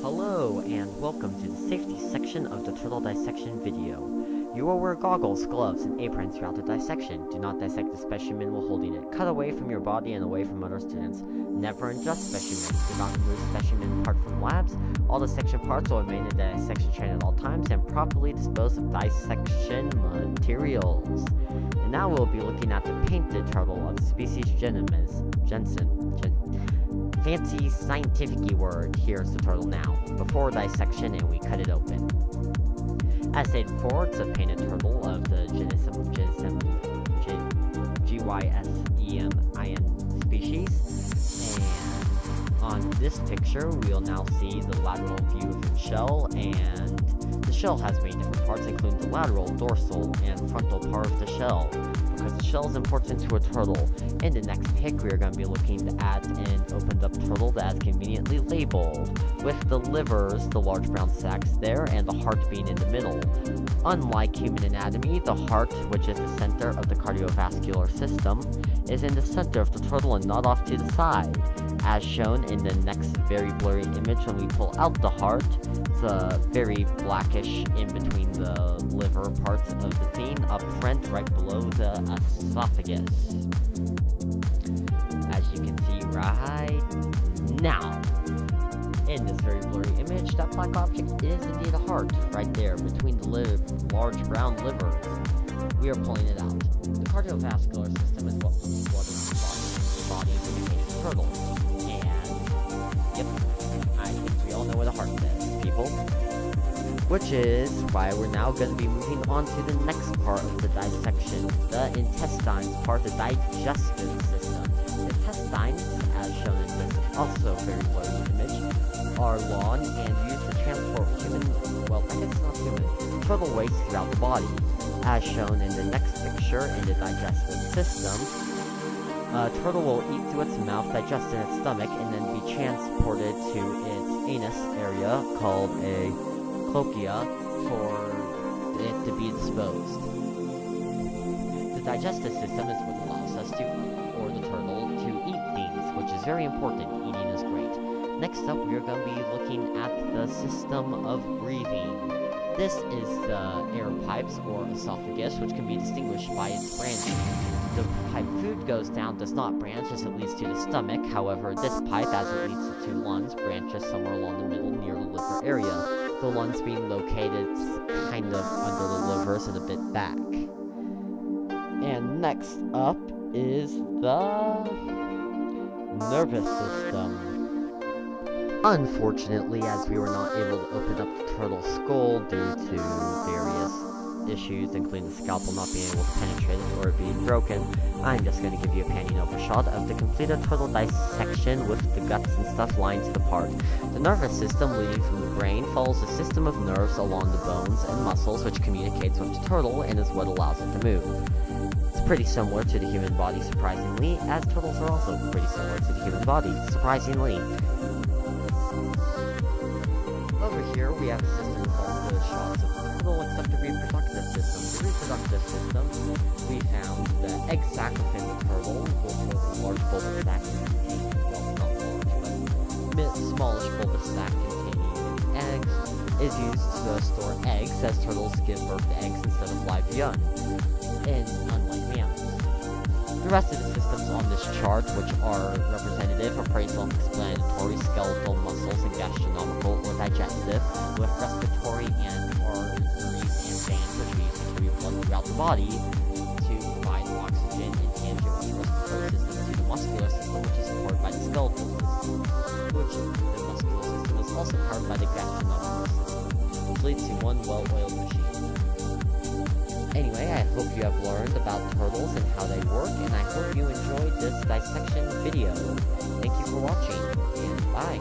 Hello, and welcome to the safety section of the turtle dissection video. You will wear goggles, gloves, and aprons throughout the dissection. Do not dissect the specimen while holding it. Cut away from your body and away from other students. Never ingest specimens. Do not remove specimen part from labs. All dissection parts will remain in the dissection train at all times, and properly dispose of dissection materials. And now we'll be looking at the painted turtle of the species Jensen. Fancy scientific word. Here's the turtle now, before dissection, and we cut it open. As stated before, it's a painted turtle of the Gysemin species, and on this picture we'll now see the lateral view of the shell, and the shell has many different parts, including the lateral, dorsal, and frontal part of the shell, because the shell is important to a turtle. In the next pic, we are going to be looking at an opened up turtle that is conveniently labeled, with the livers, the large brown sacs there, and the heart being in the middle. Unlike human anatomy, the heart, which is the center of the cardiovascular system, is in the center of the turtle and not off to the side. As shown in the next very blurry image, when we pull out the heart, it's very blackish in between the liver parts of the scene, up front, right below the esophagus. As you can see right now, in this very blurry image, that black object is indeed a heart, right there, between the large brown livers. We are pulling it out. The cardiovascular system is what pumps blood into the body of the turtle. And, yep, I think we all know what a heart is, people. Which is why we're now going to be moving on to the next part of the dissection, the intestines part, the digestive system. The intestines, as shown in this also very blurry image, are long and used to transport turtle waste throughout the body. As shown in the next picture in the digestive system, a turtle will eat through its mouth, digest in its stomach, and then be transported to its anus area, called a cloaca, for it to be disposed. The digestive system is what allows us to, or the turtle, to eat things, which is very important. Eating is great. Next up, we are going to be looking at the system of breathing. This is the air pipes, or esophagus, which can be distinguished by its branching. The pipe food goes down does not branch as it leads to the stomach. However, this pipe, as it leads to two lungs, branches somewhere along the middle near the liver area. The lungs being located kind of under the livers and a bit back. And next up is the nervous system. Unfortunately, as we were not able to open up the turtle's skull due to various issues, including the scalpel not being able to penetrate it or being broken, I'm just going to give you a panning over shot of the completed turtle dissection with the guts and stuff lying to the part. The nervous system leading from the brain follows a system of nerves along the bones and muscles, which communicates with the turtle and is what allows it to move. It's pretty similar to the human body, surprisingly, as turtles are also pretty similar to the human body, surprisingly. Over here, we have a system called the shots of the turtle, except the reproductive system. The reproductive system, we found the egg sac within the turtle, which was a large bulbous sac containing, well, not large, but smallish bulbous sac containing eggs, is used to store eggs, as turtles give birth to eggs instead of live young, and unlike mammals. The rest of the systems on this chart, which are representative, are pretty self-explanatory: skeletal, muscles, and gastronomical or digestive, with respiratory and arteries and veins, which we use to carry blood throughout the body to provide oxygen and tangible respiratory system to the muscular system, which is supported by the skeletal system, which the muscular system is also powered by the gastronomical system, which leads to one well-oiled machine. Anyway, I hope you have learned about turtles and how they work, and I hope you enjoyed this dissection video. Thank you for watching, and bye!